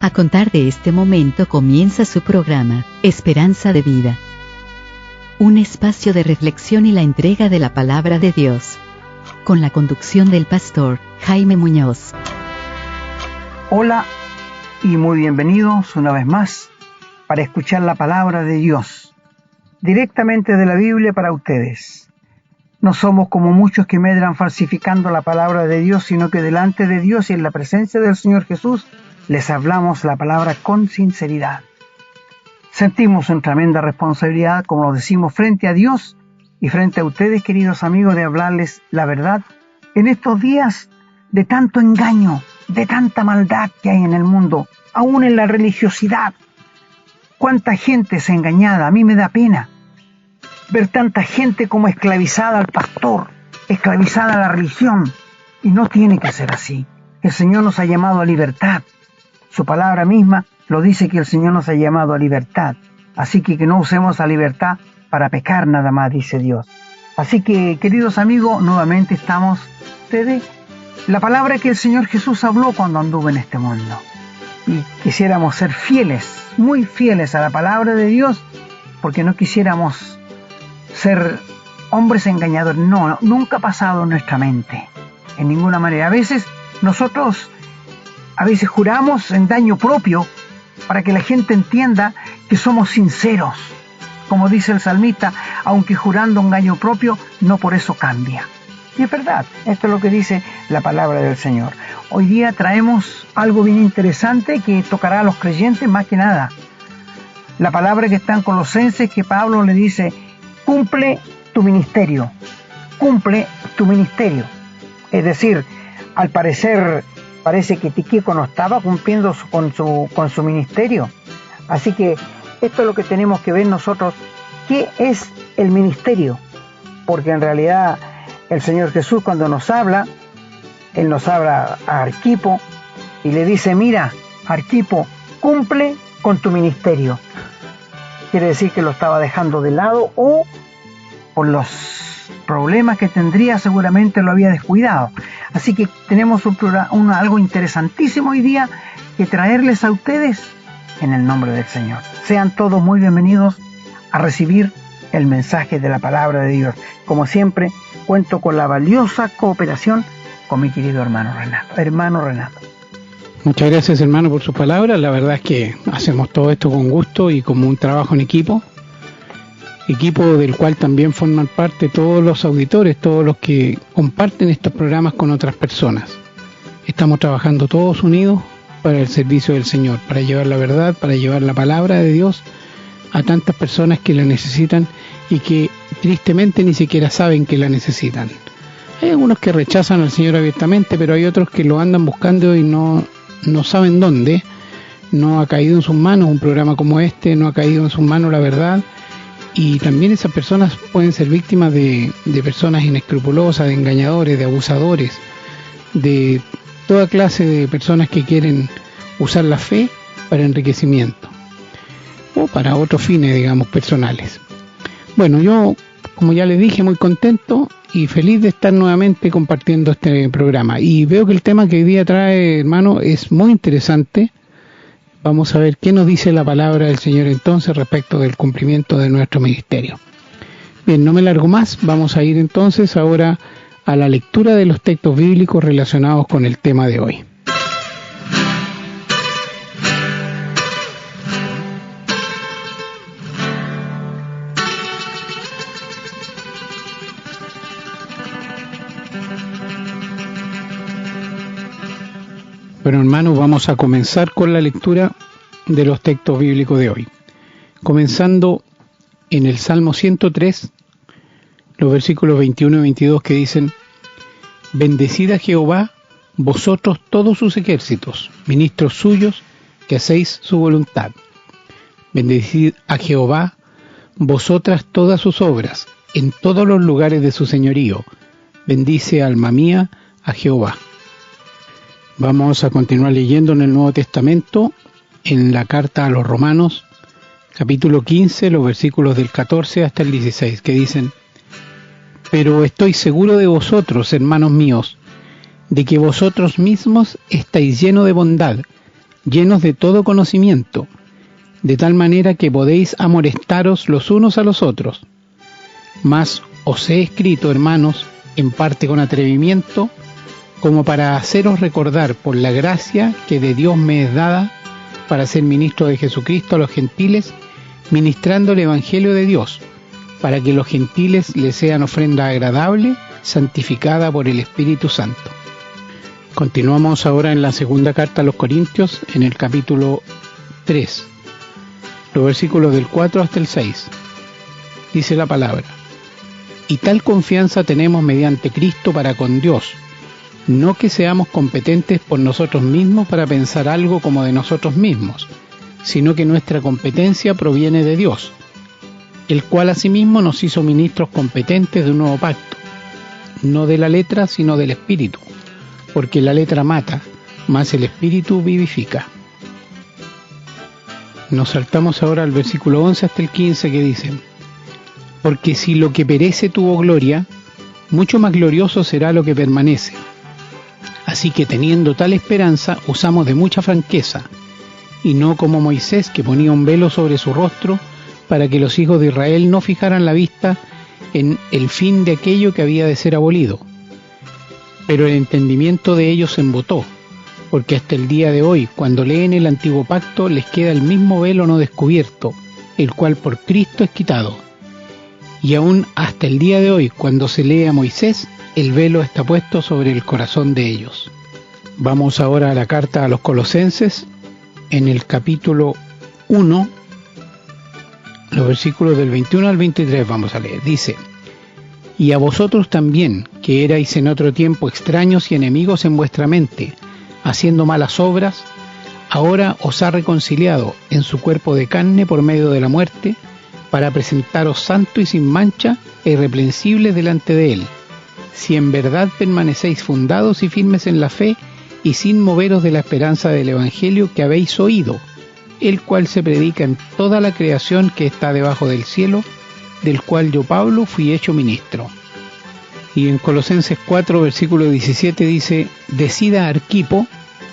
A contar de este momento comienza su programa, Esperanza de Vida. Un espacio de reflexión y la entrega de la palabra de Dios. Con la conducción del pastor Jaime Muñoz. Hola y muy bienvenidos una vez más para escuchar la palabra de Dios, directamente de la Biblia para ustedes. No somos como muchos que medran falsificando la palabra de Dios, sino que delante de Dios y en la presencia del Señor Jesús, les hablamos la palabra con sinceridad. Sentimos una tremenda responsabilidad, como lo decimos, frente a Dios y frente a ustedes, queridos amigos, de hablarles la verdad en estos días de tanto engaño, de tanta maldad que hay en el mundo, aún en la religiosidad. Cuánta gente es engañada. A mí me da pena ver tanta gente como esclavizada al pastor, esclavizada a la religión, y no tiene que ser así. El Señor nos ha llamado a libertad. Su palabra misma lo dice, que el Señor nos ha llamado a libertad. Así que no usemos la libertad para pecar nada más, dice Dios. Así que, queridos amigos, nuevamente estamos ustedes. La palabra que el Señor Jesús habló cuando anduvo en este mundo. Y quisiéramos ser fieles, muy fieles a la palabra de Dios, porque no quisiéramos ser hombres engañadores. No, nunca ha pasado en nuestra mente, en ninguna manera. A veces nosotros juramos en daño propio para que la gente entienda que somos sinceros. Como dice el salmista, aunque jurando en daño propio, no por eso cambia. Y es verdad, esto es lo que dice la palabra del Señor. Hoy día traemos algo bien interesante que tocará a los creyentes más que nada. La palabra que está en Colosenses, que Pablo le dice, cumple tu ministerio, cumple tu ministerio. Es decir, al parecer, parece que Tíquico no estaba cumpliendo con su ministerio. Así que esto es lo que tenemos que ver nosotros. ¿Qué es el ministerio? Porque en realidad el Señor Jesús, cuando nos habla, Él nos habla a Arquipo y le dice, mira, Arquipo, cumple con tu ministerio. Quiere decir que lo estaba dejando de lado, o por los problemas que tendría seguramente lo había descuidado. Así que tenemos algo interesantísimo hoy día que traerles a ustedes en el nombre del Señor. Sean todos muy bienvenidos a recibir el mensaje de la palabra de Dios. Como siempre, cuento con la valiosa cooperación con mi querido hermano Renato. Muchas gracias, hermano, por sus palabras. La verdad es que hacemos todo esto con gusto y como un trabajo en equipo del cual también forman parte todos los auditores, todos los que comparten estos programas con otras personas. Estamos trabajando todos unidos para el servicio del Señor, para llevar la verdad, para llevar la palabra de Dios a tantas personas que la necesitan y que tristemente ni siquiera saben que la necesitan. Hay algunos que rechazan al Señor abiertamente, pero hay otros que lo andan buscando y no saben dónde. No ha caído en sus manos un programa como este, no ha caído en sus manos la verdad. Y también esas personas pueden ser víctimas de personas inescrupulosas, de engañadores, de abusadores, de toda clase de personas que quieren usar la fe para enriquecimiento o para otros fines, digamos, personales. Bueno, yo, como ya les dije, muy contento y feliz de estar nuevamente compartiendo este programa. Y veo que el tema que hoy día trae, hermano, es muy interesante. Vamos a ver qué nos dice la palabra del Señor entonces respecto del cumplimiento de nuestro ministerio. Bien, no me largo más, vamos a ir entonces ahora a la lectura de los textos bíblicos relacionados con el tema de hoy. Bueno, hermanos, vamos a comenzar con la lectura de los textos bíblicos de hoy. Comenzando en el Salmo 103, los versículos 21 y 22 que dicen: Bendecid a Jehová, vosotros todos sus ejércitos, ministros suyos, que hacéis su voluntad. Bendecid a Jehová, vosotras todas sus obras, en todos los lugares de su señorío. Bendice, alma mía, a Jehová. Vamos a continuar leyendo en el Nuevo Testamento, en la carta a los Romanos, capítulo 15, los versículos del 14 hasta el 16, que dicen: Pero estoy seguro de vosotros, hermanos míos, de que vosotros mismos estáis llenos de bondad, llenos de todo conocimiento, de tal manera que podéis amonestaros los unos a los otros. Mas os he escrito, hermanos, en parte con atrevimiento, como para haceros recordar por la gracia que de Dios me es dada para ser ministro de Jesucristo a los gentiles, ministrando el Evangelio de Dios, para que los gentiles les sean ofrenda agradable, santificada por el Espíritu Santo. Continuamos ahora en la segunda carta a los Corintios, en el capítulo 3, los versículos del 4 hasta el 6. Dice la palabra: y tal confianza tenemos mediante Cristo para con Dios, no que seamos competentes por nosotros mismos para pensar algo como de nosotros mismos, sino que nuestra competencia proviene de Dios, el cual asimismo nos hizo ministros competentes de un nuevo pacto, no de la letra, sino del Espíritu, porque la letra mata, mas el Espíritu vivifica. Nos saltamos ahora al versículo 11 hasta el 15, que dice: porque si lo que perece tuvo gloria, mucho más glorioso será lo que permanece. Así que teniendo tal esperanza, usamos de mucha franqueza, y no como Moisés, que ponía un velo sobre su rostro, para que los hijos de Israel no fijaran la vista en el fin de aquello que había de ser abolido. Pero el entendimiento de ellos se embotó, porque hasta el día de hoy, cuando leen el antiguo pacto, les queda el mismo velo no descubierto, el cual por Cristo es quitado. Y aún hasta el día de hoy, cuando se lee a Moisés, el velo está puesto sobre el corazón de ellos. Vamos ahora a la carta a los Colosenses, en el capítulo 1, los versículos del 21 al 23 vamos a leer. Dice: y a vosotros también, que erais en otro tiempo extraños y enemigos en vuestra mente, haciendo malas obras, ahora os ha reconciliado en su cuerpo de carne por medio de la muerte, para presentaros santo y sin mancha e irreprensibles delante de él, si en verdad permanecéis fundados y firmes en la fe, y sin moveros de la esperanza del Evangelio que habéis oído, el cual se predica en toda la creación que está debajo del cielo, del cual yo, Pablo, fui hecho ministro. Y en Colosenses 4, versículo 17 dice: decida, Arquipo,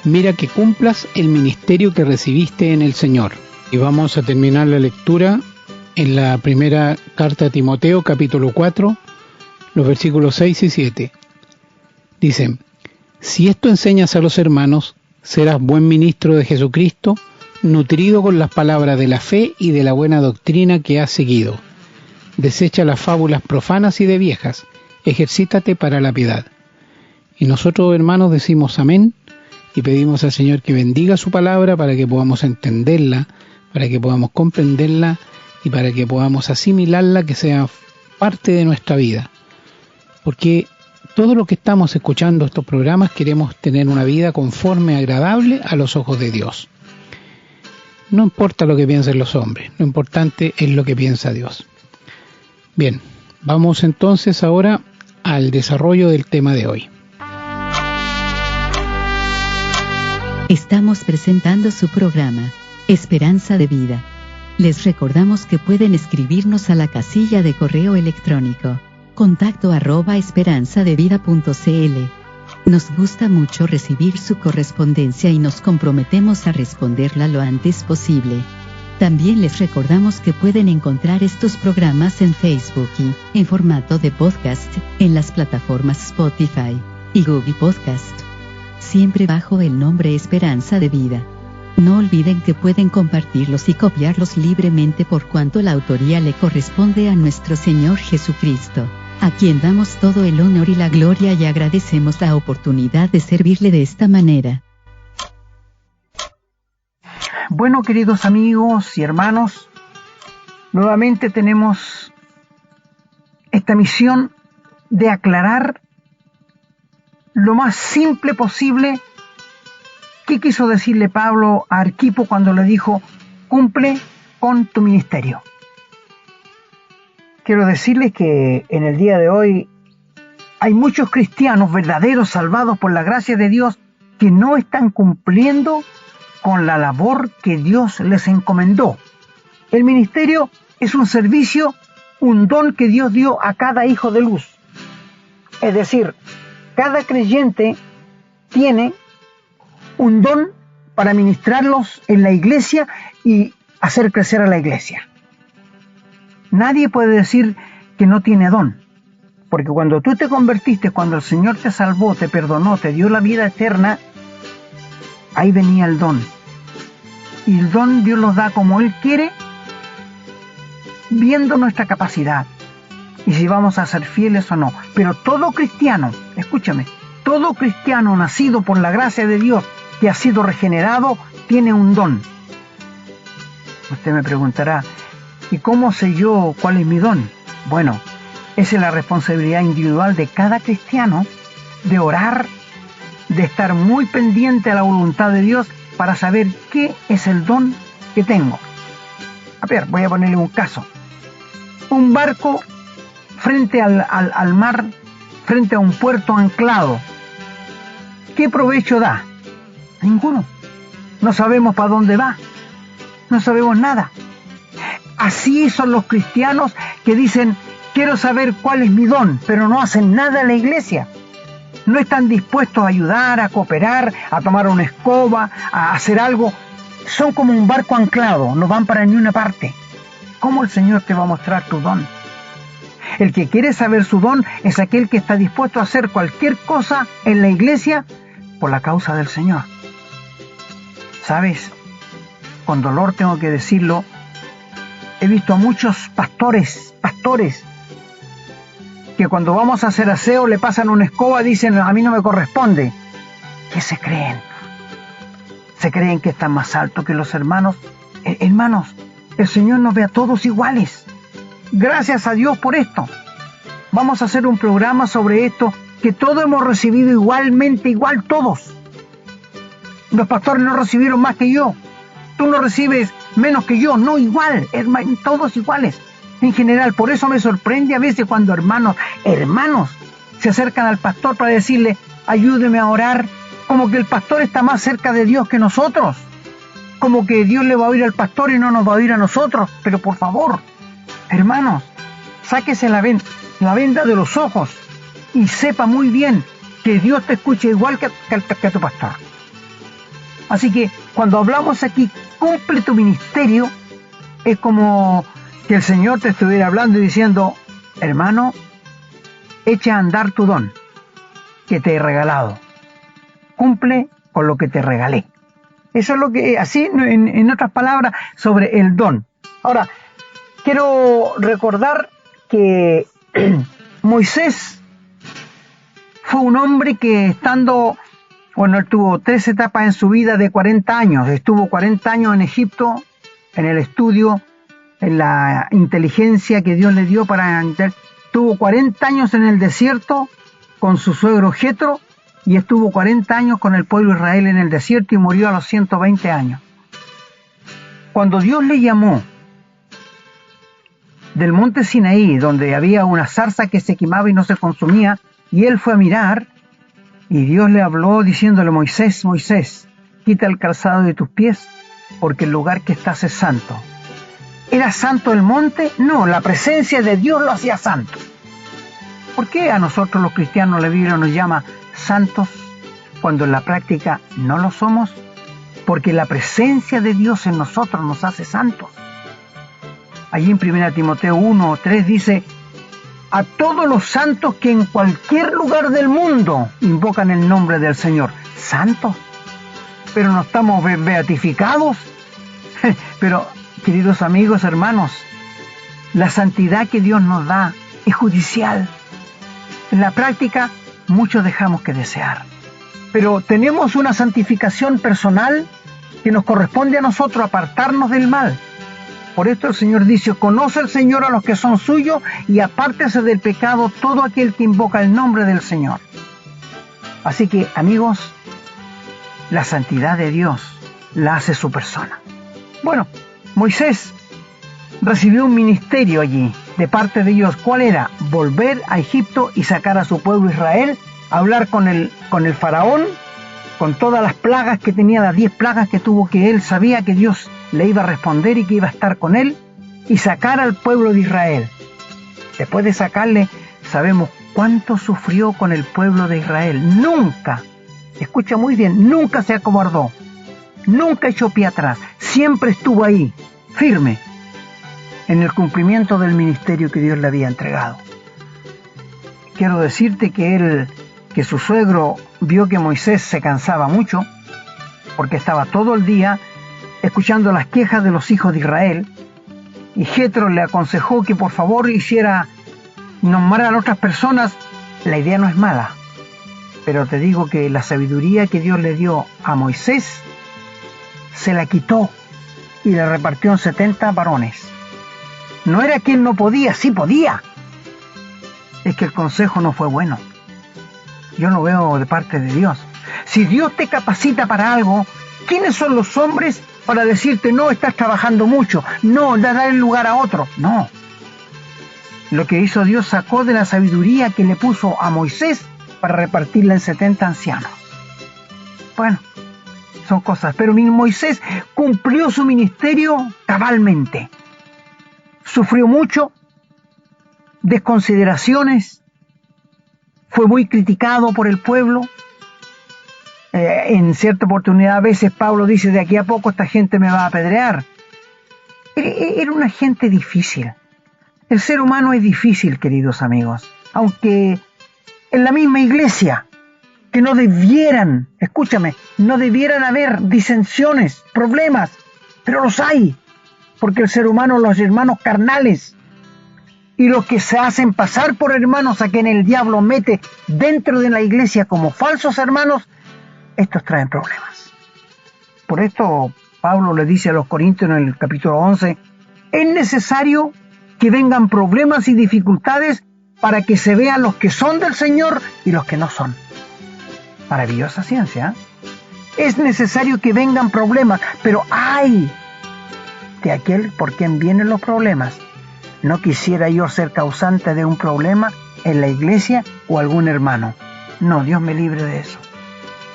mira que cumplas el ministerio que recibiste en el Señor. Y vamos a terminar la lectura en la primera carta a Timoteo, capítulo 4, los versículos 6 y 7. Dicen: si esto enseñas a los hermanos, serás buen ministro de Jesucristo, nutrido con las palabras de la fe y de la buena doctrina que has seguido. Desecha las fábulas profanas y de viejas, ejercítate para la piedad. Y nosotros, hermanos, decimos amén y pedimos al Señor que bendiga su palabra para que podamos entenderla, para que podamos comprenderla y para que podamos asimilarla, que sea parte de nuestra vida. Porque todos los que estamos escuchando estos programas queremos tener una vida conforme, agradable a los ojos de Dios. No importa lo que piensen los hombres, lo importante es lo que piensa Dios. Bien, vamos entonces ahora al desarrollo del tema de hoy. Estamos presentando su programa, Esperanza de Vida. Les recordamos que pueden escribirnos a la casilla de correo electrónico contacto@esperanzadevida.cl. Nos gusta mucho recibir su correspondencia y nos comprometemos a responderla lo antes posible. También les recordamos que pueden encontrar estos programas en Facebook y, en formato de podcast, en las plataformas Spotify y Google Podcast, siempre bajo el nombre Esperanza de Vida. No olviden que pueden compartirlos y copiarlos libremente por cuanto la autoría le corresponde a nuestro Señor Jesucristo, a quien damos todo el honor y la gloria y agradecemos la oportunidad de servirle de esta manera. Bueno, queridos amigos y hermanos, nuevamente tenemos esta misión de aclarar lo más simple posible qué quiso decirle Pablo a Arquipo cuando le dijo: cumple con tu ministerio. Quiero decirles que en el día de hoy hay muchos cristianos verdaderos, salvados por la gracia de Dios, que no están cumpliendo con la labor que Dios les encomendó. El ministerio es un servicio, un don que Dios dio a cada hijo de luz. Es decir, cada creyente tiene un don para ministrarlos en la iglesia y hacer crecer a la iglesia. Nadie puede decir que no tiene don, porque cuando tú te convertiste, cuando el Señor te salvó, te perdonó, te dio la vida eterna, ahí venía el don. Y el don Dios los da como Él quiere, viendo nuestra capacidad y si vamos a ser fieles o no. Pero todo cristiano, escúchame, todo cristiano nacido por la gracia de Dios, que ha sido regenerado, tiene un don. Usted me preguntará, ¿y cómo sé yo cuál es mi don? Bueno, esa es la responsabilidad individual de cada cristiano, de orar, de estar muy pendiente a la voluntad de Dios para saber qué es el don que tengo. A ver, voy a ponerle un caso. Un barco frente al mar, frente a un puerto anclado. ¿Qué provecho da? Ninguno. No sabemos para dónde va. No sabemos nada. Así son los cristianos que dicen, quiero saber cuál es mi don, pero no hacen nada en la iglesia. No están dispuestos a ayudar, a cooperar, a tomar una escoba, a hacer algo. Son como un barco anclado, no van para ninguna parte. ¿Cómo el Señor te va a mostrar tu don? El que quiere saber su don es aquel que está dispuesto a hacer cualquier cosa en la iglesia por la causa del Señor. ¿Sabes? Con dolor tengo que decirlo, he visto a muchos pastores, que cuando vamos a hacer aseo le pasan una escoba y dicen, a mí no me corresponde. ¿Qué se creen? Se creen que están más altos que los hermanos. Hermanos, el Señor nos ve a todos iguales. Gracias a Dios por esto. Vamos a hacer un programa sobre esto, que todos hemos recibido igualmente, igual todos. Los pastores no recibieron más que yo. Tú no recibes menos que yo, no, igual, todos iguales. En general, por eso me sorprende a veces cuando hermanos se acercan al pastor para decirle, ayúdeme a orar, como que el pastor está más cerca de Dios que nosotros, como que Dios le va a oír al pastor y no nos va a oír a nosotros. Pero por favor, hermanos, sáquese la venda de los ojos y sepa muy bien que Dios te escucha igual que a tu pastor. Así que cuando hablamos aquí, cumple tu ministerio, es como que el Señor te estuviera hablando y diciendo, hermano, echa a andar tu don que te he regalado. Cumple con lo que te regalé. Eso es lo que, así, en otras palabras, sobre el don. Ahora, quiero recordar que Moisés fue un hombre que estando, él tuvo 3 etapas en su vida de 40 años. Estuvo 40 años en Egipto, en el estudio, en la inteligencia que Dios le dio para... Tuvo 40 años en el desierto con su suegro Jetro y estuvo 40 años con el pueblo de Israel en el desierto y murió a los 120 años. Cuando Dios le llamó del monte Sinaí, donde había una zarza que se quemaba y no se consumía, y él fue a mirar, y Dios le habló diciéndole, Moisés, Moisés, quita el calzado de tus pies, porque el lugar que estás es santo. ¿Era santo el monte? No, la presencia de Dios lo hacía santo. ¿Por qué a nosotros los cristianos la Biblia nos llama santos cuando en la práctica no lo somos? Porque la presencia de Dios en nosotros nos hace santos. Allí en 1 Timoteo 1:3 dice, a todos los santos que en cualquier lugar del mundo invocan el nombre del Señor. ¿Santos? ¿Pero no estamos beatificados? Pero, queridos amigos, hermanos, la santidad que Dios nos da es judicial. En la práctica, muchos dejamos que desear. Pero tenemos una santificación personal que nos corresponde a nosotros apartarnos del mal. Por esto el Señor dice, conoce el Señor a los que son suyos y apártese del pecado todo aquel que invoca el nombre del Señor. Así que, amigos, la santidad de Dios la hace su persona. Bueno, Moisés recibió un ministerio allí de parte de Dios. ¿Cuál era? Volver a Egipto y sacar a su pueblo Israel, hablar con el faraón, con todas las plagas que tenía, las 10 plagas que tuvo, que él sabía que Dios le iba a responder y que iba a estar con él, y sacar al pueblo de Israel. Después de sacarle, sabemos cuánto sufrió con el pueblo de Israel. Nunca, escucha muy bien, nunca se acobardó. Nunca echó pie atrás, siempre estuvo ahí, firme, en el cumplimiento del ministerio que Dios le había entregado. Quiero decirte que su suegro vio que Moisés se cansaba mucho, porque estaba todo el día escuchando las quejas de los hijos de Israel, y Jetro le aconsejó que por favor nombraran a otras personas. La idea no es mala, pero te digo que la sabiduría que Dios le dio a Moisés se la quitó y la repartió en 70 varones. No era que él no podía, sí podía. Es que el consejo no fue bueno. Yo lo veo de parte de Dios. Si Dios te capacita para algo, ¿quiénes son los hombres para decirte no, estás trabajando mucho, no, dar el lugar a otro? No. Lo que hizo Dios, sacó de la sabiduría que le puso a Moisés para repartirla en 70 ancianos. Bueno, son cosas, pero Moisés cumplió su ministerio cabalmente. Sufrió mucho, desconsideraciones, fue muy criticado por el pueblo. En cierta oportunidad, a veces Pablo dice, de aquí a poco esta gente me va a apedrear. Era una gente difícil. El ser humano es difícil, queridos amigos. Aunque en la misma iglesia, que no debieran, escúchame, no debieran haber disensiones, problemas, pero los hay. Porque el ser humano, los hermanos carnales, y los que se hacen pasar por hermanos a quien el diablo mete dentro de la iglesia como falsos hermanos, estos traen problemas. Por esto Pablo le dice a los Corintios en el capítulo 11, es necesario que vengan problemas y dificultades para que se vean los que son del Señor y los que no son. Maravillosa ciencia, ¿eh? Es necesario que vengan problemas, pero ¡ay! De aquel por quien vienen los problemas. No quisiera yo ser causante de un problema en la iglesia o algún hermano. No, Dios me libre de eso,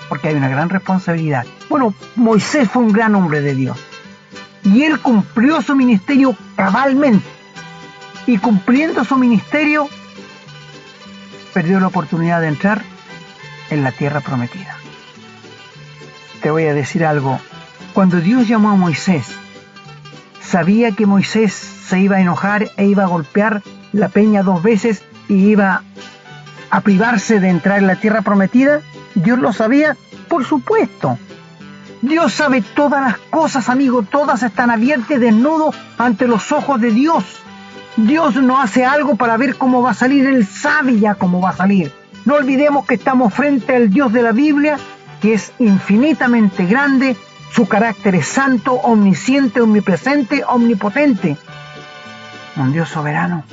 porque hay una gran responsabilidad. Bueno, Moisés fue un gran hombre de Dios, y él cumplió su ministerio cabalmente, y cumpliendo su ministerio, perdió la oportunidad de entrar en la tierra prometida. Te voy a decir algo. Cuando Dios llamó a Moisés, sabía que Moisés se iba a enojar e iba a golpear la peña 2 veces y iba a privarse de entrar en la tierra prometida. ¿Dios lo sabía? Por supuesto. Dios sabe todas las cosas, amigo, todas están abiertas y desnudas ante los ojos de Dios. Dios no hace algo para ver cómo va a salir, Él sabe ya cómo va a salir. No olvidemos que estamos frente al Dios de la Biblia, que es infinitamente grande, su carácter es santo, omnisciente, omnipresente, omnipotente. Un Dios soberano,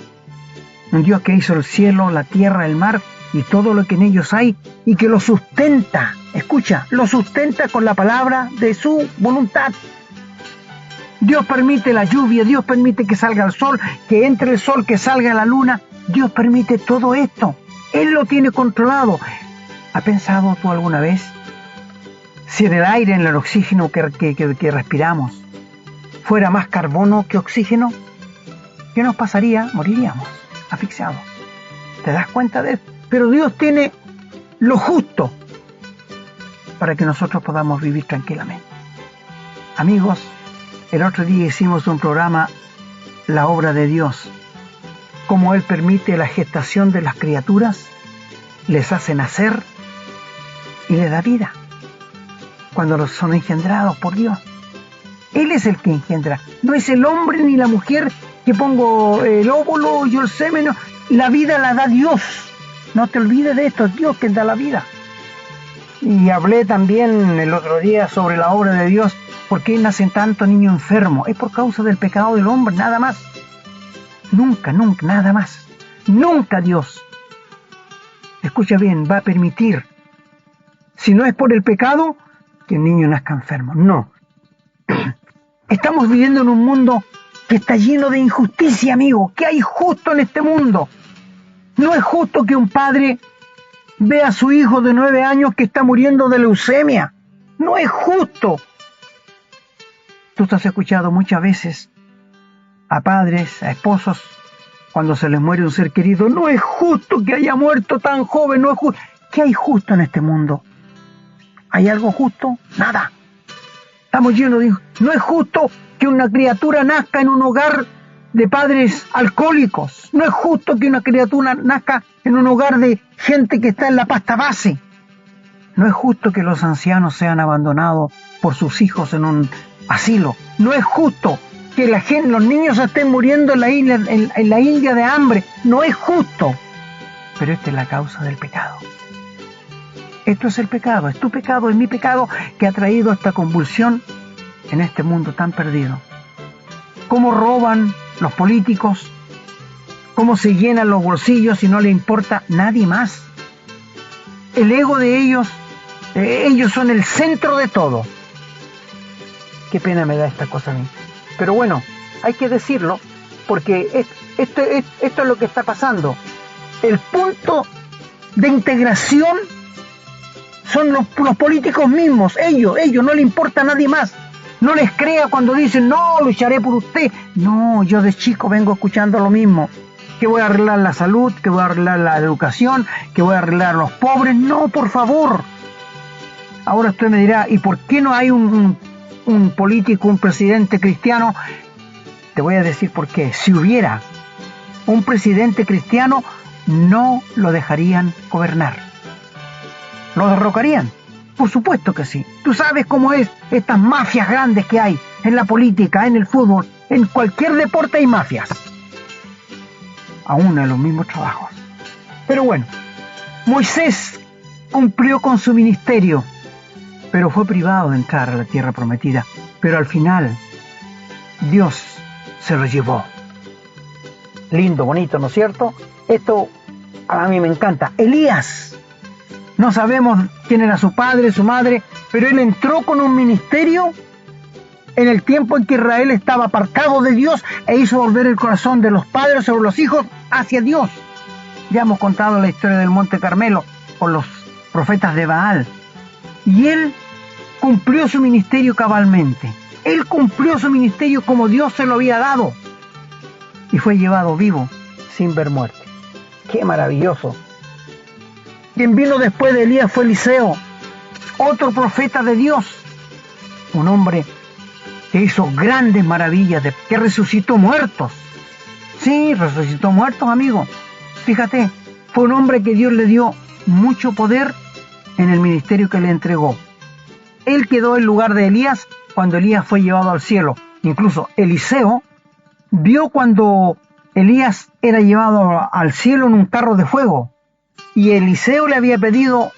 un Dios que hizo el cielo, la tierra, el mar y todo lo que en ellos hay, y que lo sustenta, escucha, lo sustenta con la palabra de su voluntad. Dios permite la lluvia, Dios permite que salga el sol, que entre el sol, que salga la luna. Dios permite todo esto. Él lo tiene controlado. ¿Has pensado tú alguna vez si en el aire, en el oxígeno que respiramos, fuera más carbono que oxígeno? ¿Qué nos pasaría? Moriríamos asfixiados. ¿Te das cuenta de eso? Pero Dios tiene lo justo para que nosotros podamos vivir tranquilamente. Amigos, el otro día hicimos un programa, La obra de Dios, cómo Él permite la gestación de las criaturas, les hace nacer y les da vida cuando los son engendrados por Dios. Él es el que engendra, no es el hombre ni la mujer que pongo el óvulo, yo el semen, no. La vida la da Dios, no te olvides de esto, es Dios quien da la vida. Y hablé también el otro día sobre la obra de Dios. ¿Por qué nacen tantos niños enfermos? Es por causa del pecado del hombre, nada más. Nunca, nada más. Nunca Dios, escucha bien, va a permitir, si no es por el pecado, que el niño nazca enfermo. No. Estamos viviendo en un mundo que está lleno de injusticia, amigo. ¿Qué hay justo en este mundo? No es justo que un padre vea a su hijo de 9 años que está muriendo de leucemia. No es justo. Tú te has escuchado muchas veces a padres, a esposos, cuando se les muere un ser querido, no es justo que haya muerto tan joven, no es justo. ¿Qué hay justo en este mundo? ¿Hay algo justo? Nada. Estamos llenos de hijos. No es justo que una criatura nazca en un hogar de padres alcohólicos. No es justo que una criatura nazca en un hogar de gente que está en la pasta base. No es justo que los ancianos sean abandonados por sus hijos en un asilo. No es justo que los niños estén muriendo en la India de hambre. No es justo. Pero esta es la causa del pecado. Esto es el pecado, es tu pecado, es mi pecado que ha traído esta convulsión en este mundo tan perdido. Cómo roban los políticos, cómo se llenan los bolsillos y no le importa nadie más. El ego de ellos son el centro de todo. Qué pena me da esta cosa a mí. Pero bueno, hay que decirlo porque esto es lo que está pasando. El punto de integración son los políticos mismos, ellos, no le importa a nadie más. No les crea cuando dicen, no, lucharé por usted. No, yo de chico vengo escuchando lo mismo. Que voy a arreglar la salud, que voy a arreglar la educación, que voy a arreglar a los pobres. No, por favor. Ahora usted me dirá, ¿y por qué no hay un político, un presidente cristiano? Te voy a decir por qué. Si hubiera un presidente cristiano, no lo dejarían gobernar. ¿Lo derrocarían? Por supuesto que sí. Tú sabes cómo es estas mafias grandes que hay en la política, en el fútbol, en cualquier deporte hay mafias. Aún en los mismos trabajos. Pero bueno, Moisés cumplió con su ministerio, pero fue privado de entrar a la tierra prometida. Pero al final, Dios se lo llevó. Lindo, bonito, ¿no es cierto? Esto a mí me encanta. Elías. No sabemos quién era su padre, su madre, pero él entró con un ministerio en el tiempo en que Israel estaba apartado de Dios e hizo volver el corazón de los padres sobre los hijos hacia Dios. Ya hemos contado la historia del Monte Carmelo con los profetas de Baal. Y él cumplió su ministerio cabalmente. Él cumplió su ministerio como Dios se lo había dado. Y fue llevado vivo sin ver muerte. ¡Qué maravilloso! Quien vino después de Elías fue Eliseo, otro profeta de Dios, un hombre que hizo grandes maravillas, que resucitó muertos. Sí, resucitó muertos, amigo. Fíjate, fue un hombre que Dios le dio mucho poder en el ministerio que le entregó. Él quedó en lugar de Elías cuando Elías fue llevado al cielo. Incluso Eliseo vio cuando Elías era llevado al cielo en un carro de fuego. Y Eliseo le había pedido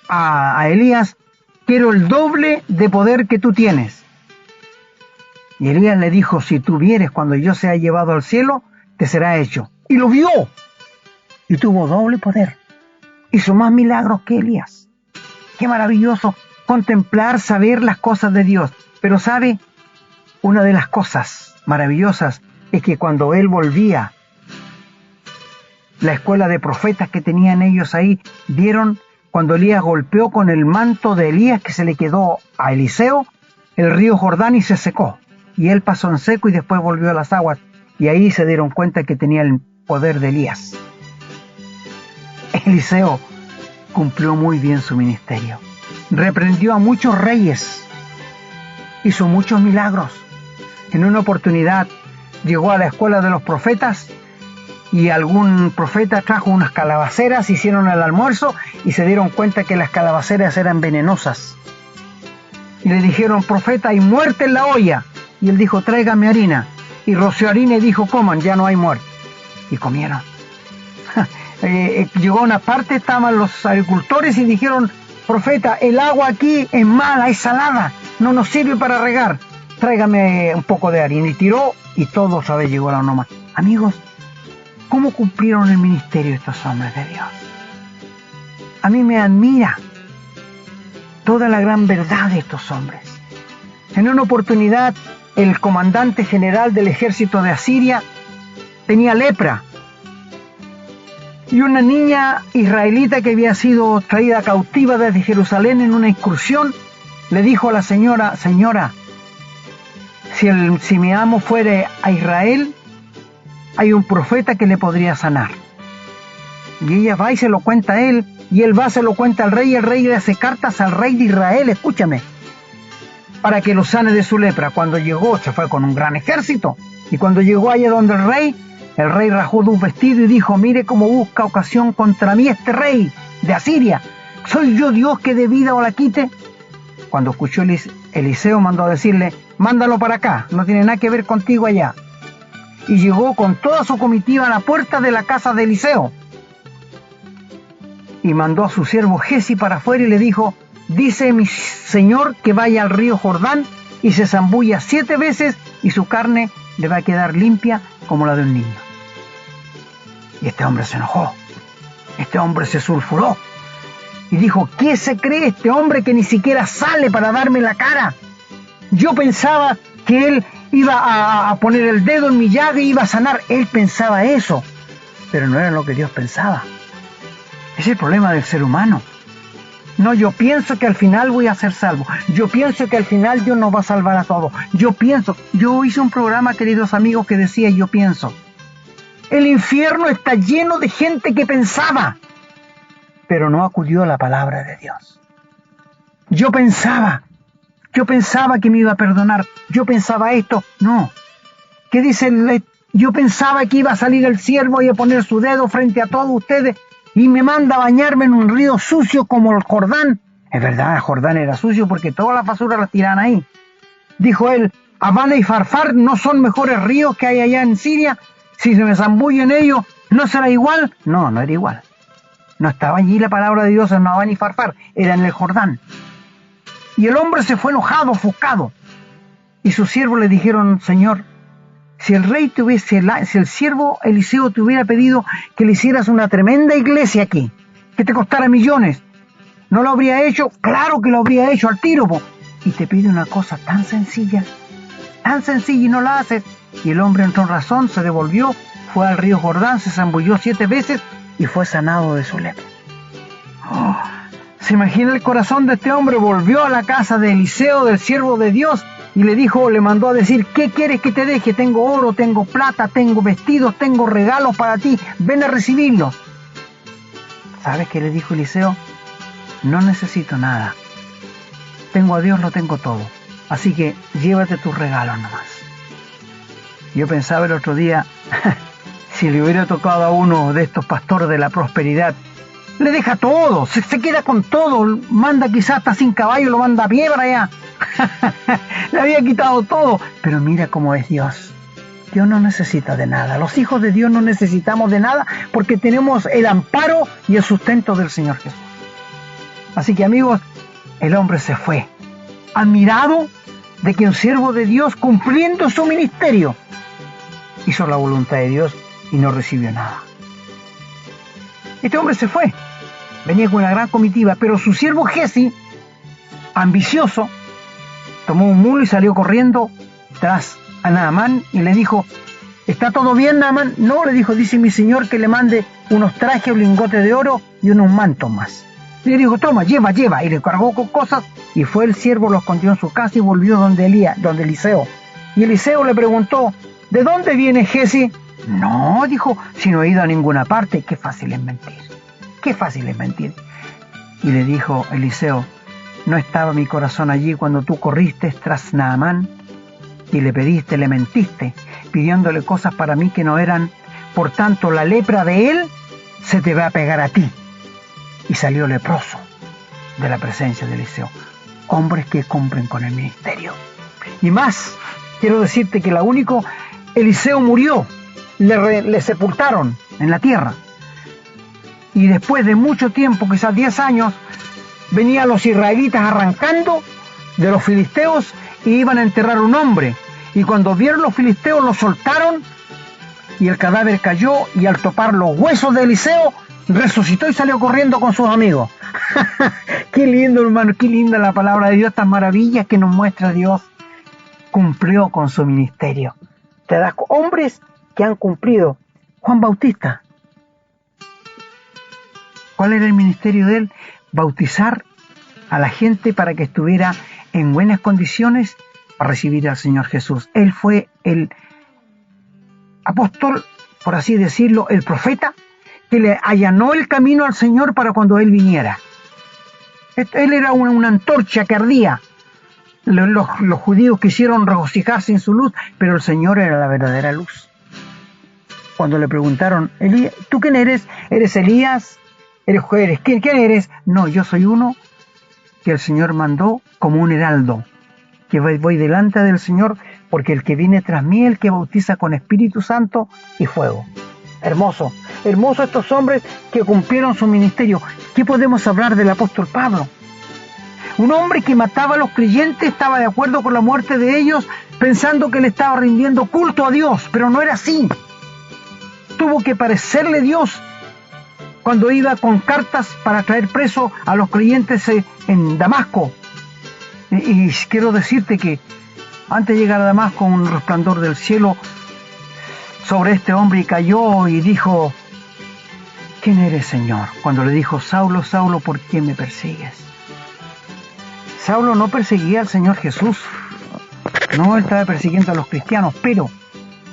a Elías, quiero el doble de poder que tú tienes. Y Elías le dijo, si tú vieres cuando yo sea llevado al cielo, te será hecho. Y lo vio. Y tuvo doble poder. Hizo más milagros que Elías. Qué maravilloso contemplar, saber las cosas de Dios. Pero sabe, una de las cosas maravillosas es que cuando él volvía, la escuela de profetas que tenían ellos ahí, vieron cuando Elías golpeó con el manto de Elías que se le quedó a Eliseo, el río Jordán y se secó. Y él pasó en seco y después volvió a las aguas. Y ahí se dieron cuenta que tenía el poder de Elías. Eliseo cumplió muy bien su ministerio. Reprendió a muchos reyes. Hizo muchos milagros. En una oportunidad llegó a la escuela de los profetas y algún profeta trajo unas calabaceras, hicieron el almuerzo y se dieron cuenta que las calabaceras eran venenosas. Y le dijeron, profeta, hay muerte en la olla. Y él dijo, tráigame harina. Y roció harina y dijo, coman, ya no hay muerte. Y comieron. Llegó a una parte, estaban los agricultores y dijeron, profeta, el agua aquí es mala, es salada, no nos sirve para regar. Tráigame un poco de harina. Y tiró y todo otra vez llegó a la noma. Amigos, ¿cómo cumplieron el ministerio estos hombres de Dios? A mí me admira toda la gran verdad de estos hombres. En una oportunidad, el comandante general del ejército de Asiria tenía lepra. Y una niña israelita que había sido traída cautiva desde Jerusalén en una excursión, le dijo a la señora, señora, si mi amo fuere a Israel, hay un profeta que le podría sanar. Y ella va y se lo cuenta a él, y él va, se lo cuenta al rey, y el rey le hace cartas al rey de Israel, escúchame. para que lo sane de su lepra. Cuando llegó, se fue con un gran ejército, y cuando llegó allá donde el rey rajó de un vestido y dijo: mire cómo busca ocasión contra mí este rey de Asiria. ¿Soy yo Dios que de vida o la quite? Cuando escuchó Eliseo, mandó a decirle: mándalo para acá, no tiene nada que ver contigo allá. Y llegó con toda su comitiva a la puerta de la casa de Eliseo. Y mandó a su siervo Giezi para afuera y le dijo: dice mi señor que vaya al río Jordán y se zambulla 7 veces y su carne le va a quedar limpia como la de un niño. Y este hombre se enojó, este hombre se sulfuró y dijo: ¿qué se cree este hombre que ni siquiera sale para darme la cara? Yo pensaba que él iba a poner el dedo en mi llaga y iba a sanar. Él pensaba eso, pero no era lo que Dios pensaba. Es el problema del ser humano. No, yo pienso que al final voy a ser salvo. Yo pienso que al final Dios nos va a salvar a todos. Yo hice un programa, queridos amigos, que decía: yo pienso. El infierno está lleno de gente que pensaba, pero no acudió a la palabra de Dios. Yo pensaba que me iba a perdonar. Yo pensaba esto. No. ¿Qué dice? Yo pensaba que iba a salir el siervo y a poner su dedo frente a todos ustedes y me manda a bañarme en un río sucio como el Jordán. Es verdad, el Jordán era sucio porque todas las basuras las tiraban ahí. Dijo él: Abana y Farfar no son mejores ríos que hay allá en Siria. Si se me zambullo en ellos, ¿no será igual? No, no era igual. No estaba allí la palabra de Dios en Abana y Farfar, era en el Jordán. Y el hombre se fue enojado, ofuscado. Y sus siervos le dijeron: Señor, si el siervo Eliseo te hubiera pedido que le hicieras una tremenda iglesia aquí, que te costara millones, ¿no lo habría hecho? Claro que lo habría hecho al tiro, y te pide una cosa tan sencilla y no la haces. Y el hombre entró en razón, se devolvió, fue al río Jordán, se zambulló 7 veces y fue sanado de su lepra. ¿Se imagina el corazón de este hombre? Volvió a la casa de Eliseo, del siervo de Dios, y le mandó a decir: ¿qué quieres que te deje? Tengo oro, tengo plata, tengo vestidos, tengo regalos para ti, ven a recibirlos. ¿Sabes qué le dijo Eliseo? No necesito nada. Tengo a Dios, lo tengo todo. Así que llévate tus regalos nomás. Yo pensaba el otro día, si le hubiera tocado a uno de estos pastores de la prosperidad, le deja todo, se queda con todo, manda quizás hasta sin caballo, lo manda a pie para allá. Le había quitado todo. Pero mira cómo es Dios. Dios no necesita de nada. Los hijos de Dios no necesitamos de nada porque tenemos el amparo y el sustento del Señor Jesús. Así que, amigos, el hombre se fue, admirado de que un siervo de Dios, cumpliendo su ministerio, hizo la voluntad de Dios y no recibió nada. Este hombre se fue, venía con una gran comitiva, pero su siervo Giezi, ambicioso, tomó un mulo y salió corriendo tras a Naamán y le dijo: ¿está todo bien, Naamán? No, le dijo: dice mi señor que le mande unos trajes, un lingote de oro y unos mantos más. Y le dijo: toma, lleva, y le cargó con cosas, y fue el siervo, lo escondió en su casa y volvió donde Eliseo. Y Eliseo le preguntó: ¿de dónde viene Giezi? No, dijo, si no he ido a ninguna parte. Qué fácil es mentir. Y le dijo Eliseo: ¿no estaba mi corazón allí cuando tú corriste tras Naamán y le pediste, le mentiste, pidiéndole cosas para mí que no eran? Por tanto, la lepra de él se te va a pegar a ti. Y salió leproso de la presencia de Eliseo. Hombres que cumplen con el ministerio. Y más, quiero decirte que Eliseo murió, le sepultaron en la tierra. Y después de mucho tiempo, quizás 10 años, venían los israelitas arrancando de los filisteos y iban a enterrar un hombre. Y cuando vieron los filisteos, lo soltaron y el cadáver cayó, y al topar los huesos de Eliseo, resucitó y salió corriendo con sus amigos. Qué lindo, hermano, qué linda la palabra de Dios, estas maravillas que nos muestra Dios. Cumplió con su ministerio. Te das hombres que han cumplido. Juan Bautista, ¿cuál era el ministerio de él? Bautizar a la gente para que estuviera en buenas condiciones para recibir al Señor Jesús. Él fue el apóstol, por así decirlo, el profeta, que le allanó el camino al Señor para cuando Él viniera. Él era una antorcha que ardía Los judíos quisieron regocijarse en su luz, pero el Señor era la verdadera luz. Cuando le preguntaron, ¿tú quién eres? ¿Eres Elías? ¿Quién eres? No, yo soy uno que el Señor mandó como un heraldo, que voy delante del Señor, porque el que viene tras mí, el que bautiza con Espíritu Santo y fuego. Hermoso, hermoso estos hombres que cumplieron su ministerio. ¿Qué podemos hablar del apóstol Pablo? Un hombre que mataba a los creyentes, estaba de acuerdo con la muerte de ellos, pensando que le estaba rindiendo culto a Dios, pero no era así. Tuvo que parecerle Dios cuando iba con cartas para traer preso a los creyentes en Damasco. Y quiero decirte que antes de llegar a Damasco, un resplandor del cielo sobre este hombre y cayó y dijo, ¿quién eres, Señor? Cuando le dijo, Saulo, Saulo, ¿por qué me persigues? Saulo no perseguía al Señor Jesús, no estaba persiguiendo a los cristianos, pero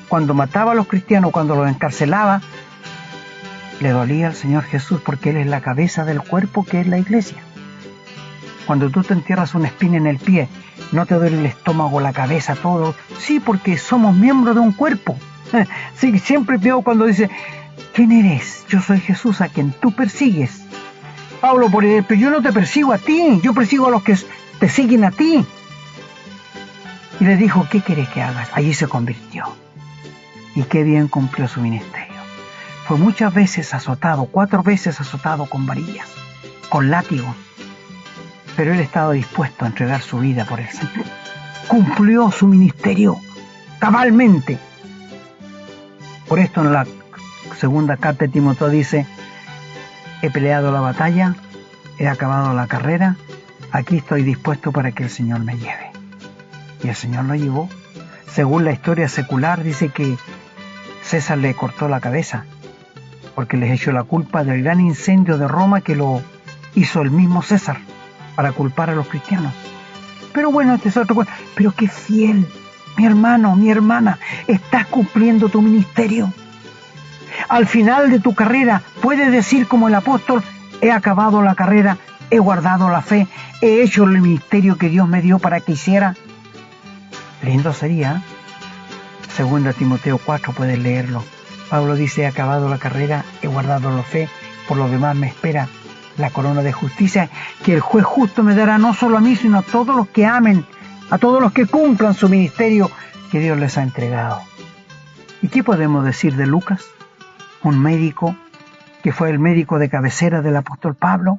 cuando mataba a los cristianos, cuando los encarcelaba, le dolía al Señor Jesús porque Él es la cabeza del cuerpo que es la iglesia. Cuando tú te entierras una espina en el pie, no te duele el estómago, la cabeza, todo. Sí, porque somos miembros de un cuerpo. Sí, siempre veo cuando dice, ¿quién eres? Yo soy Jesús a quien tú persigues. Pablo, pero yo no te persigo a ti, yo persigo a los que te siguen a ti. Y le dijo, ¿qué quieres que hagas? Allí se convirtió. Y qué bien cumplió su ministerio. Fue muchas veces azotado, 4 veces azotado con varillas, con látigos. Pero él estaba dispuesto a entregar su vida por el Señor. Cumplió su ministerio cabalmente. Por esto en la segunda carta de Timoteo dice, he peleado la batalla, he acabado la carrera, aquí estoy dispuesto para que el Señor me lleve. Y el Señor lo llevó. Según la historia secular dice que César le cortó la cabeza porque les echó la culpa del gran incendio de Roma que lo hizo el mismo César para culpar a los cristianos. Pero bueno, este es otro cuento. Pero qué fiel, mi hermano, mi hermana, estás cumpliendo tu ministerio. Al final de tu carrera puedes decir como el apóstol, he acabado la carrera, he guardado la fe, he hecho el ministerio que Dios me dio para que hiciera. Lindo sería. Segunda Timoteo 4 puedes leerlo. Pablo dice, he acabado la carrera, he guardado la fe, por lo demás me espera la corona de justicia que el juez justo me dará no solo a mí, sino a todos los que amen, a todos los que cumplan su ministerio que Dios les ha entregado. ¿Y qué podemos decir de Lucas? Un médico que fue el médico de cabecera del apóstol Pablo,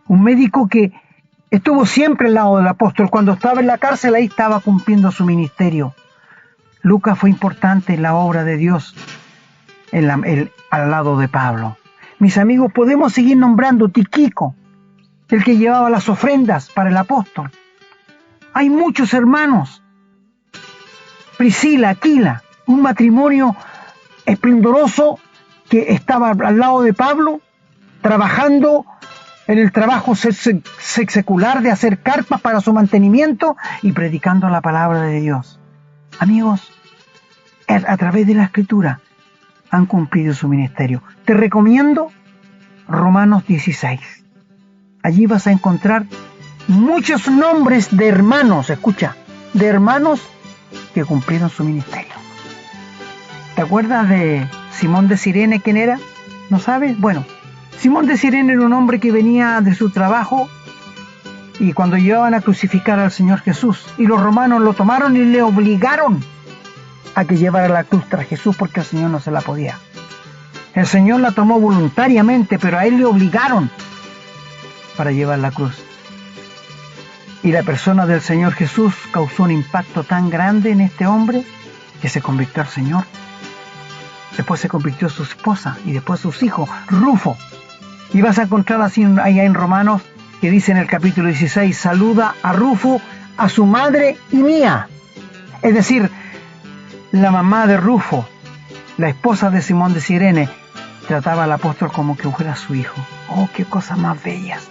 un médico que estuvo siempre al lado del apóstol. Cuando estaba en la cárcel, ahí estaba cumpliendo su ministerio. Lucas fue importante en la obra de Dios al lado de Pablo. Mis amigos, podemos seguir nombrando Tíquico, el que llevaba las ofrendas para el apóstol. Hay muchos hermanos. Priscila, Aquila, un matrimonio esplendoroso que estaba al lado de Pablo, trabajando en el trabajo secular de hacer carpas para su mantenimiento y predicando la palabra de Dios. Amigos, a través de la Escritura han cumplido su ministerio. Te recomiendo Romanos 16. Allí vas a encontrar muchos nombres de hermanos, escucha, de hermanos que cumplieron su ministerio. ¿Te acuerdas de Simón de Cirene? ¿Quién era? ¿No sabes? Bueno, Simón de Cirene era un hombre que venía de su trabajo y cuando llevaban a crucificar al Señor Jesús, y los romanos lo tomaron y le obligaron a que llevara la cruz tras Jesús porque el Señor no se la podía. El Señor la tomó voluntariamente, pero a él le obligaron para llevar la cruz. Y la persona del Señor Jesús causó un impacto tan grande en este hombre que se convirtió al Señor. Después se convirtió su esposa y después sus hijos, Rufo. Y vas a encontrar así allá en Romanos que dice en el capítulo 16, saluda a Rufo, a su madre y mía. Es decir, la mamá de Rufo, la esposa de Simón de Cirene, trataba al apóstol como que fuera su hijo. Oh, qué cosas más bellas,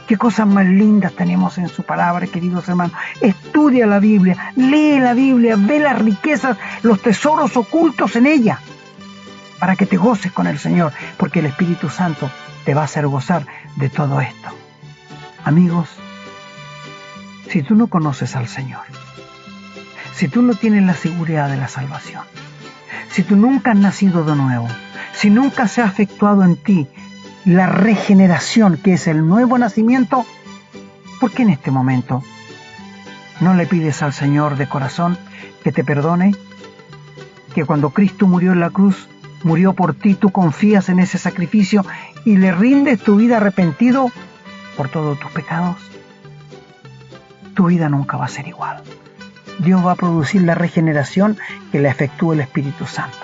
qué cosas más lindas tenemos en su palabra, queridos hermanos. Estudia la Biblia, lee la Biblia, ve las riquezas, los tesoros ocultos en ella, para que te goces con el Señor, porque el Espíritu Santo te va a hacer gozar de todo esto. Amigos, Si tú no conoces al Señor, si tú no tienes la seguridad de la salvación, si tú nunca has nacido de nuevo, si nunca se ha efectuado en ti la regeneración, que es el nuevo nacimiento, ¿por qué en este momento no le pides al Señor de corazón que te perdone? Que cuando Cristo murió en la cruz, murió por ti, tú confías en ese sacrificio y le rindes tu vida arrepentido por todos tus pecados. Tu vida nunca va a ser igual. Dios va a producir la regeneración que le efectúa el Espíritu Santo.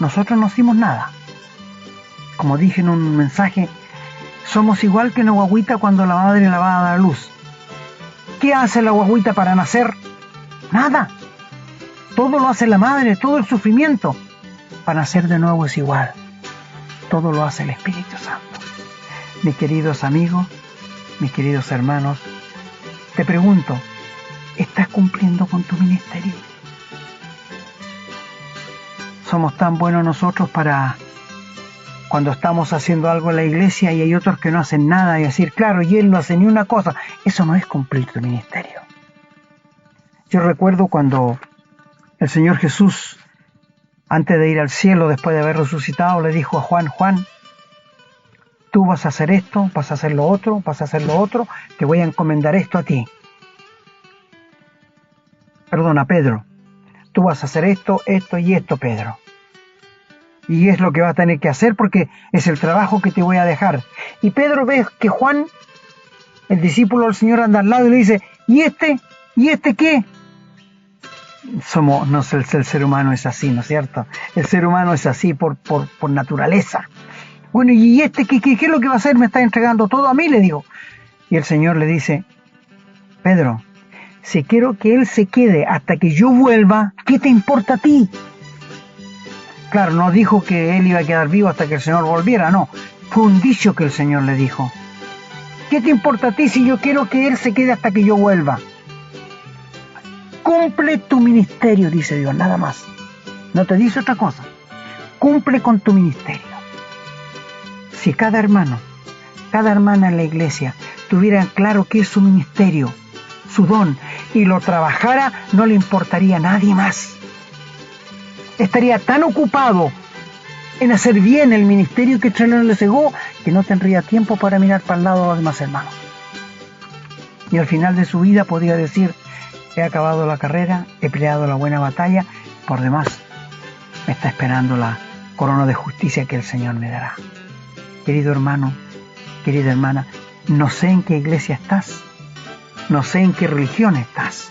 Nosotros no hicimos nada. Como dije en un mensaje, somos igual que una guagüita cuando la madre la va a dar a luz. ¿Qué hace la guagüita para nacer? Nada. Todo lo hace la madre, todo el sufrimiento. Para nacer de nuevo es igual. Todo lo hace el Espíritu Santo. Mis queridos amigos, mis queridos hermanos, te pregunto, ¿estás cumpliendo con tu ministerio? Somos tan buenos nosotros para cuando estamos haciendo algo en la iglesia y hay otros que no hacen nada y decir, claro, y él no hace ni una cosa. Eso no es cumplir tu ministerio. Yo recuerdo cuando el Señor Jesús, antes de ir al cielo, después de haber resucitado, le dijo a Juan, Juan, tú vas a hacer esto, vas a hacer lo otro, vas a hacer lo otro, te voy a encomendar esto a ti. Perdona, Pedro, tú vas a hacer esto, esto y esto, Pedro. Y es lo que vas a tener que hacer porque es el trabajo que te voy a dejar. Y Pedro ve que Juan, el discípulo del Señor, anda al lado y le dice, ¿y este? ¿Y este qué? El ser humano es así, ¿no es cierto? El ser humano es así por naturaleza. Bueno, ¿y este qué es lo que va a hacer? Me está entregando todo a mí, le digo. Y el Señor le dice, Pedro, si quiero que él se quede hasta que yo vuelva, ¿qué te importa a ti? Claro, no dijo que él iba a quedar vivo hasta que el Señor volviera, no. Fue un dicho que el Señor le dijo. ¿Qué te importa a ti si yo quiero que él se quede hasta que yo vuelva? Cumple tu ministerio, dice Dios, nada más. No te dice otra cosa. Cumple con tu ministerio. Si cada hermano, cada hermana en la iglesia tuviera claro qué es su ministerio, su don, y lo trabajara, no le importaría a nadie más. Estaría tan ocupado en hacer bien el ministerio que el Señor le cegó que no tendría tiempo para mirar para el lado de los demás hermanos. Y al final de su vida podría decir, he acabado la carrera, he peleado la buena batalla, por demás me está esperando la corona de justicia que el Señor me dará. Querido hermano, querida hermana, no sé en qué iglesia estás, no sé en qué religión estás,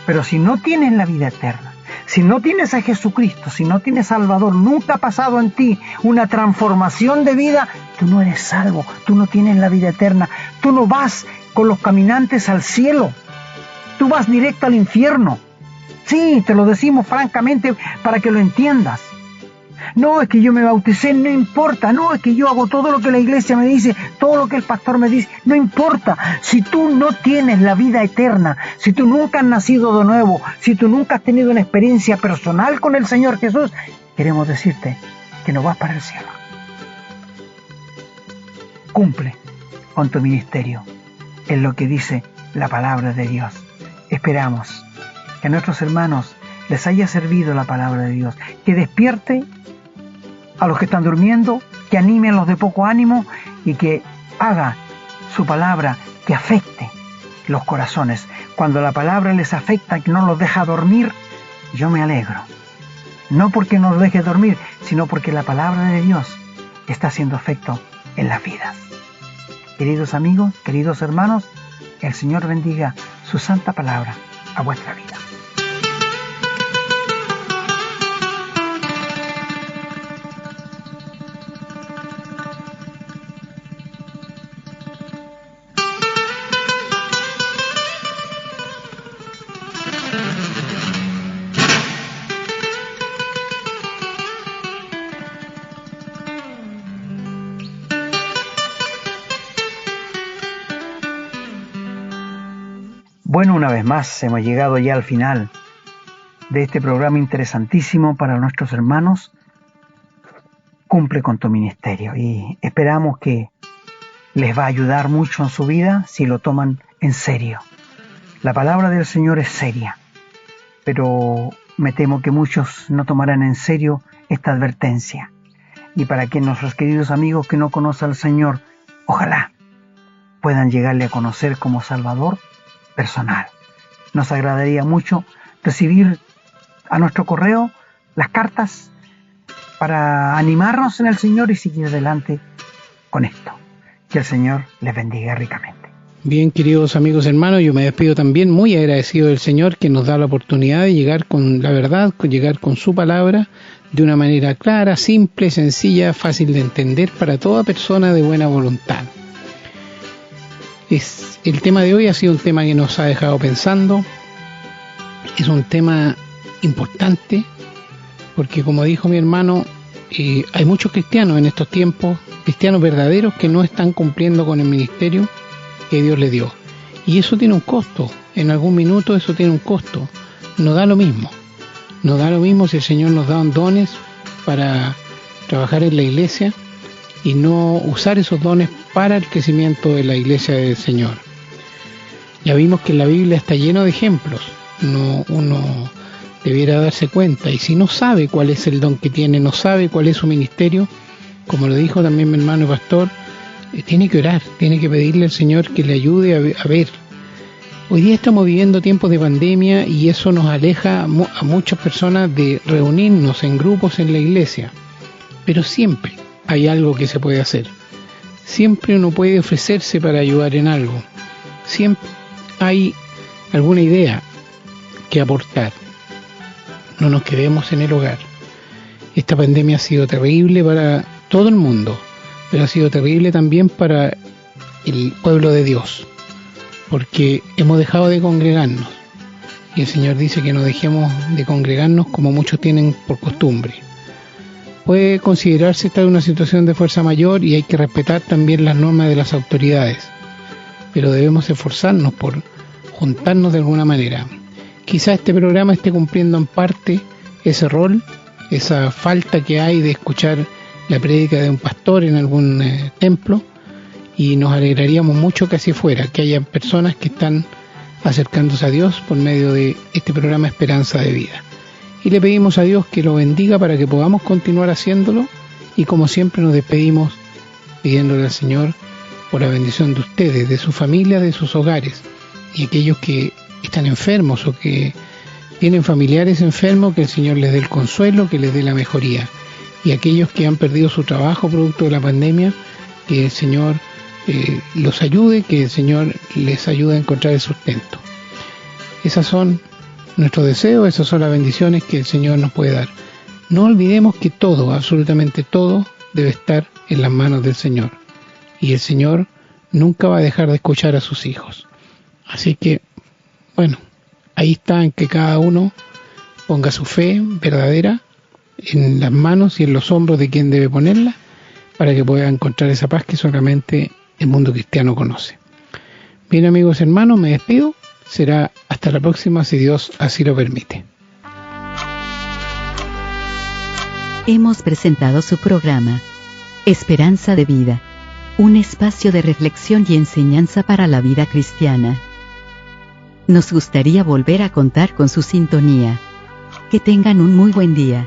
pero si no tienes la vida eterna, si no tienes a Jesucristo, si no tienes Salvador, nunca ha pasado en ti una transformación de vida, tú no eres salvo, tú no tienes la vida eterna, tú no vas con los caminantes al cielo, tú vas directo al infierno. Sí, te lo decimos francamente para que lo entiendas. No, es que yo me bauticé, no importa. No, es que yo hago todo lo que la iglesia me dice, todo lo que el pastor me dice, no importa. Si tú no tienes la vida eterna, si tú nunca has nacido de nuevo, si tú nunca has tenido una experiencia personal con el Señor Jesús, queremos decirte que no vas para el cielo. Cumple con tu ministerio, es lo que dice la palabra de Dios. Esperamos que a nuestros hermanos les haya servido la palabra de Dios, que despierte a los que están durmiendo, que anime a los de poco ánimo y que haga su palabra que afecte los corazones. Cuando la palabra les afecta, que no los deja dormir, yo me alegro. No porque no los deje dormir, sino porque la palabra de Dios está haciendo efecto en las vidas. Queridos amigos, queridos hermanos, el Señor bendiga su santa palabra a vuestra vida. Bueno, una vez más hemos llegado ya al final de este programa interesantísimo para nuestros hermanos. Cumple con tu ministerio y esperamos que les va a ayudar mucho en su vida si lo toman en serio. La palabra del Señor es seria, pero me temo que muchos no tomarán en serio esta advertencia. Y para que nuestros queridos amigos que no conocen al Señor, ojalá puedan llegarle a conocer como Salvador personal. Nos agradaría mucho recibir a nuestro correo las cartas para animarnos en el Señor y seguir adelante con esto. Que el Señor les bendiga ricamente. Bien, queridos amigos hermanos, yo me despido también muy agradecido del Señor que nos da la oportunidad de llegar con la verdad, llegar con su palabra de una manera clara, simple, sencilla, fácil de entender para toda persona de buena voluntad. El tema de hoy ha sido un tema que nos ha dejado pensando, es un tema importante porque, como dijo mi hermano, hay muchos cristianos en estos tiempos, cristianos verdaderos que no están cumpliendo con el ministerio que Dios le dio, y eso tiene un costo. En algún minuto eso tiene un costo. No da lo mismo si el Señor nos da dones para trabajar en la iglesia y no usar esos dones para el crecimiento de la iglesia del Señor. Ya vimos que la Biblia está lleno de ejemplos. Uno debiera darse cuenta, y si no sabe cuál es el don que tiene, no sabe cuál es su ministerio, como lo dijo también mi hermano pastor, tiene que orar, tiene que pedirle al Señor que le ayude a ver. Hoy día estamos viviendo tiempos de pandemia y eso nos aleja a muchas personas de reunirnos en grupos en la iglesia, pero siempre hay algo que se puede hacer, siempre uno puede ofrecerse para ayudar en algo, siempre hay alguna idea que aportar. No nos quedemos en el hogar. Esta pandemia ha sido terrible para todo el mundo, pero ha sido terrible también para el pueblo de Dios, porque hemos dejado de congregarnos, y el Señor dice que no dejemos de congregarnos como muchos tienen por costumbre. Puede considerarse estar en una situación de fuerza mayor y hay que respetar también las normas de las autoridades, pero debemos esforzarnos por juntarnos de alguna manera. Quizá este programa esté cumpliendo en parte ese rol, esa falta que hay de escuchar la prédica de un pastor en algún templo, y nos alegraríamos mucho que así fuera, que haya personas que están acercándose a Dios por medio de este programa Esperanza de Vida. Y le pedimos a Dios que lo bendiga para que podamos continuar haciéndolo, y como siempre nos despedimos pidiéndole al Señor por la bendición de ustedes, de sus familias, de sus hogares, y aquellos que están enfermos o que tienen familiares enfermos, que el Señor les dé el consuelo, que les dé la mejoría. Y aquellos que han perdido su trabajo producto de la pandemia, que el Señor los ayude, que el Señor les ayude a encontrar el sustento. Esos son nuestros deseos, esas son las bendiciones que el Señor nos puede dar. No olvidemos que todo, absolutamente todo, debe estar en las manos del Señor. Y el Señor nunca va a dejar de escuchar a sus hijos. Así que, bueno, ahí está, en que cada uno ponga su fe verdadera en las manos y en los hombros de quien debe ponerla, para que pueda encontrar esa paz que solamente el mundo cristiano conoce. Bien, amigos hermanos, me despido. Será hasta la próxima, si Dios así lo permite. Hemos presentado su programa Esperanza de Vida, un espacio de reflexión y enseñanza para la vida cristiana. Nos gustaría volver a contar con su sintonía. Que tengan un muy buen día.